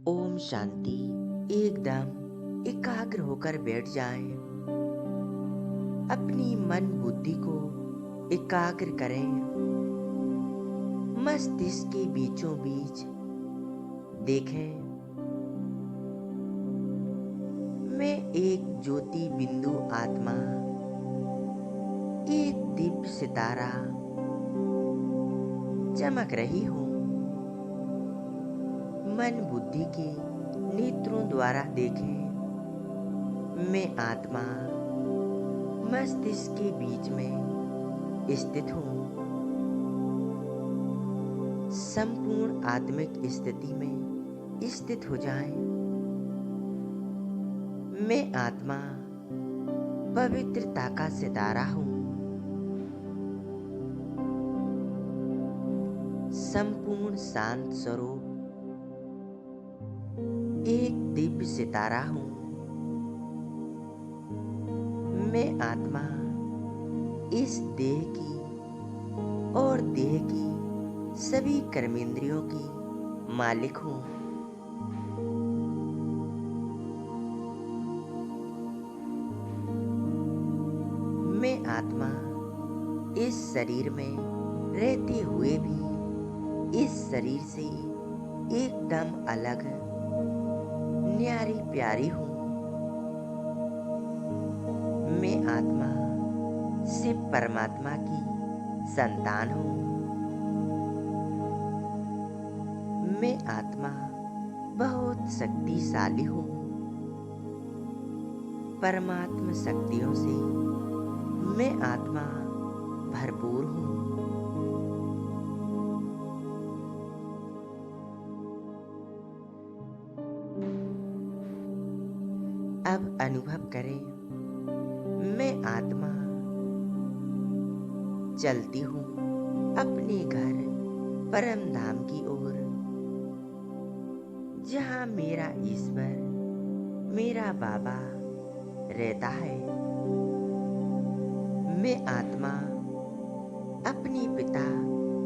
ओम शांति। एकदम एकाग्र होकर बैठ जाएं। अपनी मन बुद्धि को एकाग्र करें। मस्तिष्क के बीचों बीच देखें, मैं एक ज्योति बिंदु आत्मा, एक दिव्य सितारा चमक रही हूँ। मन बुद्धि के नेत्रों द्वारा देखें, मैं आत्मा मस्तिष्क के बीच में स्थित हूँ। संपूर्ण आत्मिक स्थिति में स्थित हो जाएं। मैं आत्मा पवित्रता का सितारा हूँ। संपूर्ण शांत स्वरूप एक दिव्य सितारा हूँ। मैं आत्मा इस देह की और देह की सभी कर्मेंद्रियों की मालिक हूँ। मैं आत्मा इस शरीर में रहते हुए भी इस शरीर से एकदम अलग न्यारी प्यारी हूँ। मैं आत्मा शिव परमात्मा की संतान हूँ। मैं आत्मा बहुत शक्तिशाली हूँ। परमात्मा शक्तियों से मैं आत्मा भरपूर हूँ। अब अनुभव करें, मैं आत्मा चलती हूँ अपने घर परम धाम की ओर, जहाँ मेरा ईश्वर, मेरा बाबा रहता है। मैं आत्मा अपने पिता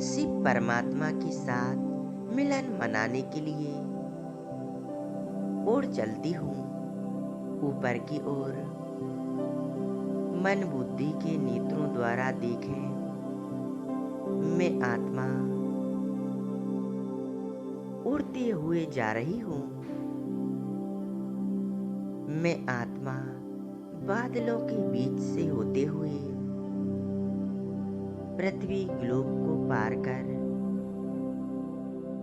शिव परमात्मा के साथ मिलन मनाने के लिए और चलती हूँ ऊपर की ओर। मन बुद्धि के नेत्रों द्वारा देखें, मैं आत्मा उड़ते हुए जा रही हूँ। मैं आत्मा बादलों के बीच से होते हुए पृथ्वी ग्लोब को पार कर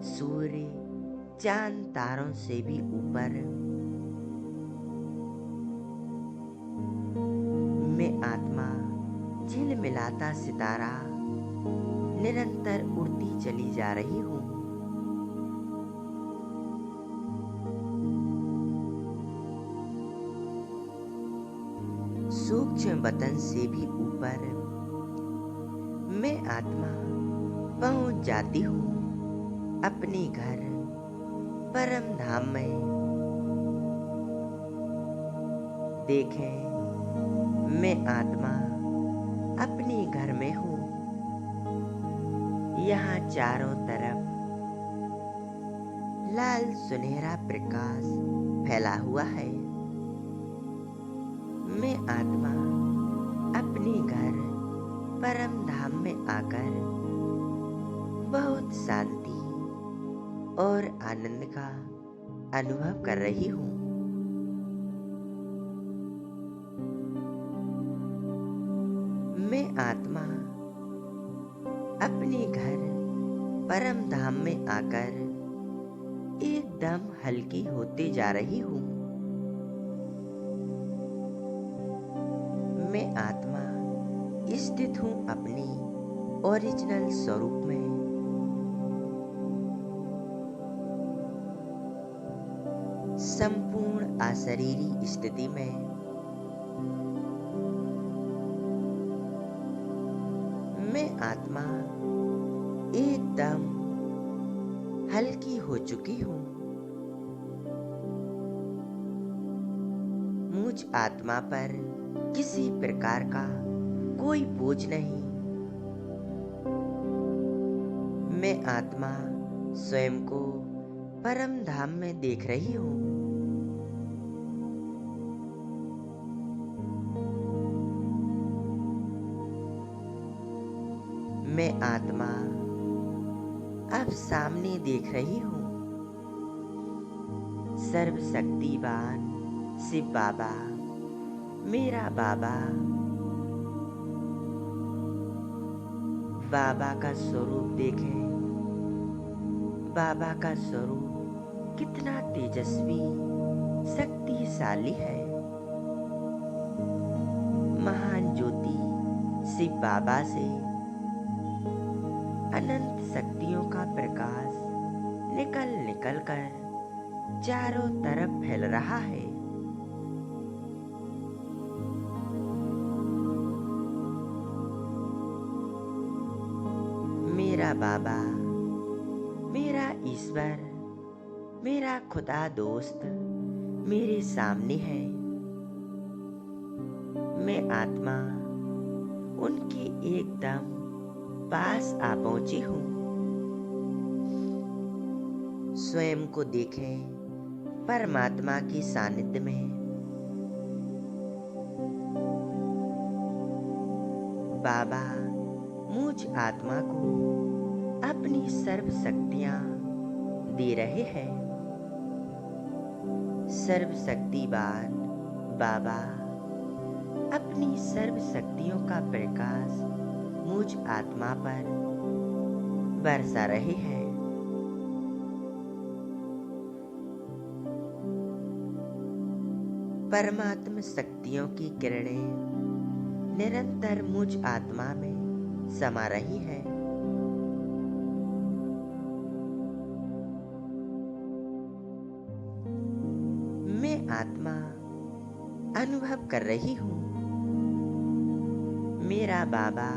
सूर्य, चांद, तारों से भी ऊपर मैं आत्मा झिलमिलाता सितारा निरंतर उड़ती चली जा रही हूँ। सूक्ष्म वतन से भी ऊपर मैं आत्मा पहुंच जाती हूँ अपने घर परम धाम में। देखें, मैं आत्मा अपने घर में हूँ। यहाँ चारों तरफ लाल सुनहरा प्रकाश फैला हुआ है। मैं आत्मा अपने घर परम धाम में आकर बहुत शांति और आनंद का अनुभव कर रही हूँ। मैं आत्मा अपने घर परम धाम में आकर एकदम हल्की होते जा रही हूँ। मैं आत्मा स्थित हूँ अपनी ओरिजिनल स्वरूप में। संपूर्ण अशरीरी स्थिति में मैं आत्मा एकदम हल्की हो चुकी हूँ। मुझ आत्मा पर किसी प्रकार का कोई बोझ नहीं। मैं आत्मा स्वयं को परम धाम में देख रही हूँ। मैं आत्मा अब सामने देख रही हूँ। सर्वशक्तिवान शिव बाबा, मेरा बाबा। बाबा का स्वरूप देखें। बाबा का स्वरूप कितना तेजस्वी, शक्तिशाली है। महान ज्योति शिव बाबा से अनंत शक्तियों का प्रकाश निकल निकल कर चारों तरफ फैल रहा है। मेरा बाबा, मेरा ईश्वर, मेरा खुदा दोस्त मेरे सामने है। मैं आत्मा उनके एकदम पास आ पहुंची हूँ। स्वयं को देखें परमात्मा की सानिध्य में। बाबा मुझ आत्मा को अपनी सर्व शक्तियां दे रहे हैं। सर्वशक्तिवान बाबा अपनी सर्व शक्तियों का प्रकाश मुझ आत्मा पर बरसा रहे हैं। परमात्मा शक्तियों की किरणें निरंतर मुझ आत्मा में समा रही है। मैं आत्मा अनुभव कर रही हूँ। मेरा बाबा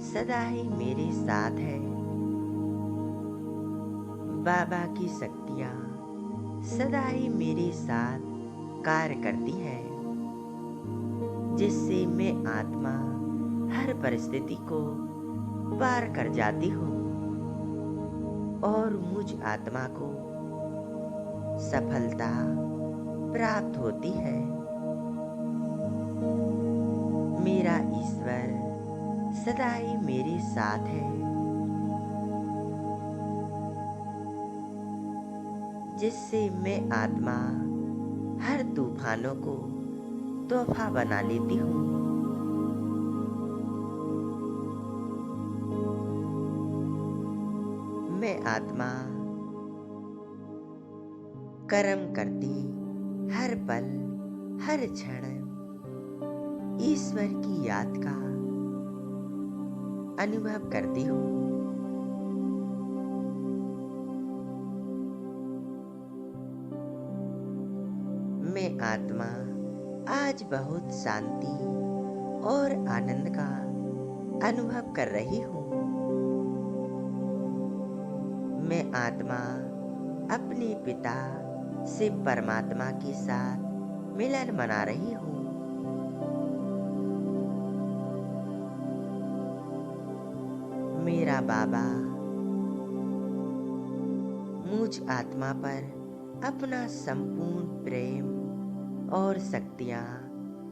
सदा ही मेरे साथ है। बाबा की शक्तियाँ सदा ही मेरे साथ कार्य करती है, जिससे मैं आत्मा हर परिस्थिति को पार कर जाती हूँ और मुझ आत्मा को सफलता प्राप्त होती है। मेरा ईश्वर सदा ही मेरे साथ है, जिससे मैं आत्मा हर तूफानों को तोहफा बना लेती हूँ। मैं आत्मा कर्म करती हर पल हर क्षण ईश्वर की याद का अनुभव करती हूँ। मैं आत्मा आज बहुत शांति और आनंद का अनुभव कर रही हूँ। मैं आत्मा अपने पिता शिव परमात्मा के साथ मिलन मना रही हूँ। मेरा बाबा मुझ आत्मा पर अपना संपूर्ण प्रेम और शक्तियाँ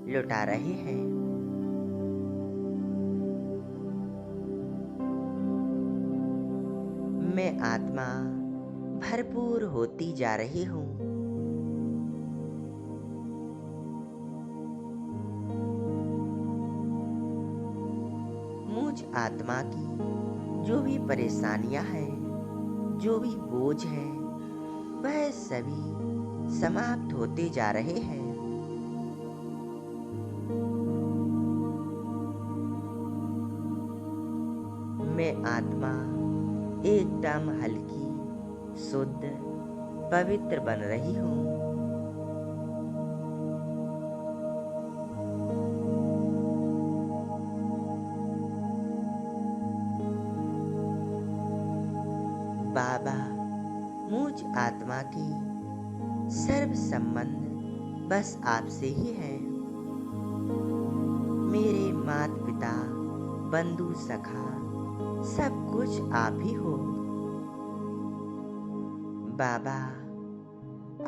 लुटा रहे हैं। मैं आत्मा भरपूर होती जा रही हूँ। मुझ आत्मा की जो भी परेशानियां हैं, जो भी बोझ हैं, वह सभी समाप्त होते जा रहे हैं। मैं आत्मा एकदम हल्की, शुद्ध, पवित्र बन रही हूँ। बाबा मुझ आत्मा की सर्व संबंध बस आपसे ही है। मेरे माता पिता, बंधु सखा सब कुछ आप ही हो। बाबा,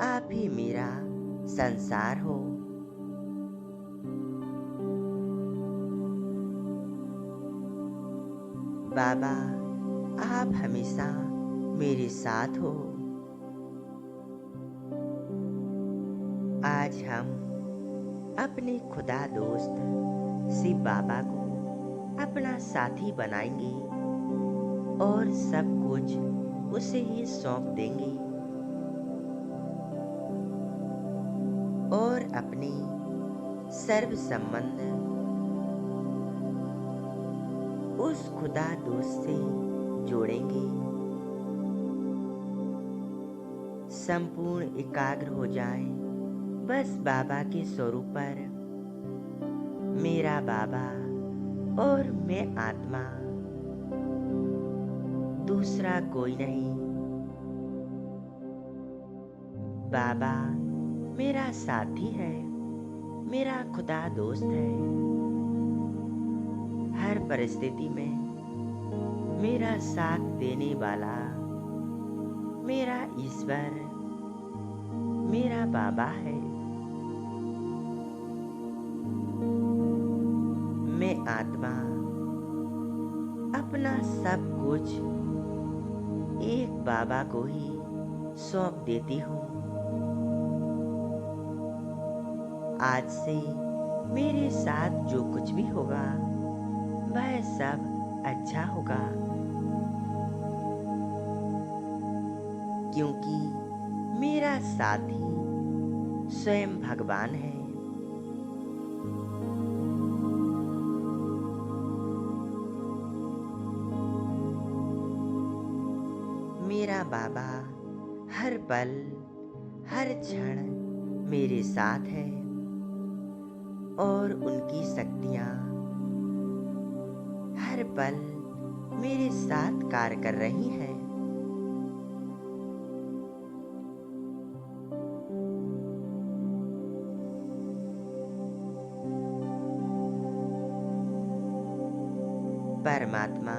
आप ही मेरा संसार हो। बाबा, आप हमेशा मेरे साथ हो। आज हम अपने खुदा दोस्त शिव बाबा को अपना साथी बनाएंगे और सब कुछ उसे ही सौंप देंगे और अपने सर्व संबंध उस खुदा दोस्त से जोड़ेंगे। संपूर्ण एकाग्र हो जाए बस बाबा के स्वरूप पर। मेरा बाबा और मैं आत्मा, दूसरा कोई नहीं। बाबा मेरा साथी है, मेरा खुदा दोस्त है। हर परिस्थिति में मेरा साथ देने वाला मेरा ईश्वर, मेरा बाबा है। मैं आत्मा अपना सब कुछ एक बाबा को ही सौंप देती हूँ। आज से मेरे साथ जो कुछ भी होगा वह सब अच्छा होगा, क्योंकि मेरा साथी स्वयं भगवान है। मेरा बाबा हर पल हर क्षण मेरे साथ है और उनकी शक्तियाँ हर पल मेरे साथ कार्य कर रही हैं। परमात्मा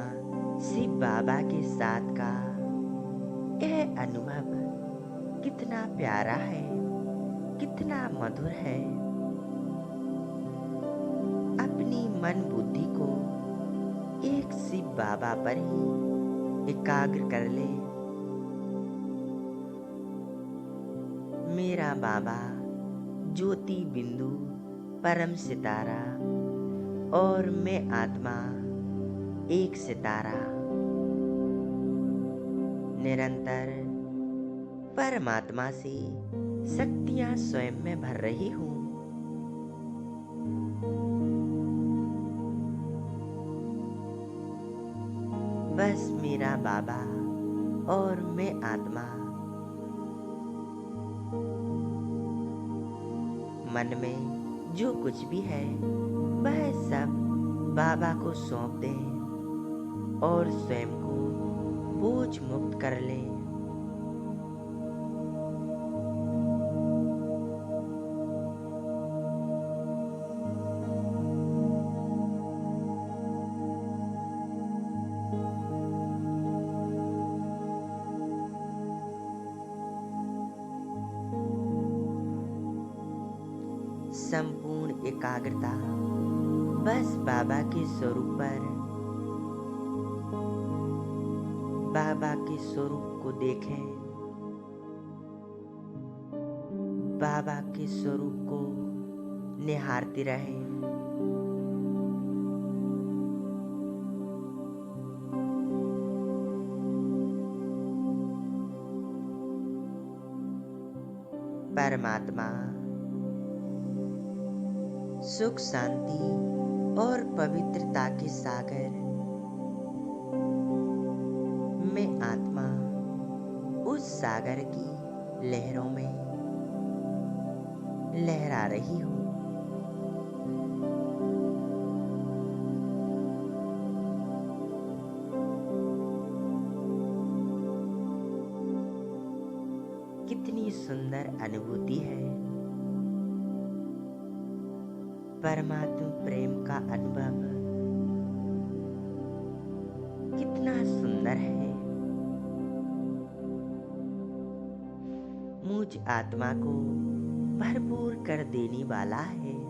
शिव बाबा के साथ का यह अनुभव कितना प्यारा है, कितना मधुर है। अपनी मन बुद्धि को एक शिव बाबा पर ही एकाग्र कर ले। मेरा बाबा ज्योति बिंदु परम सितारा और मैं आत्मा एक सितारा, निरंतर परमात्मा से शक्तियां स्वयं में भर रही हूँ। बस मेरा बाबा और मैं आत्मा मन में जो कुछ भी है वह सब बाबा को सौंप दें और स्वयं को बोझ मुक्त कर लें। संपूर्ण एकाग्रता बस बाबा के स्वरूप पर। बाबा के स्वरूप को देखें, बाबा के स्वरूप को निहारते रहें। परमात्मा सुख शांति और पवित्रता के सागर, मैं आत्मा उस सागर की लहरों में लहरा रही हूँ। कितनी सुंदर अनुभूति है। परमात्मा प्रेम का अनुभव कितना सुंदर है। मुझ आत्मा को भरपूर कर देने वाला है।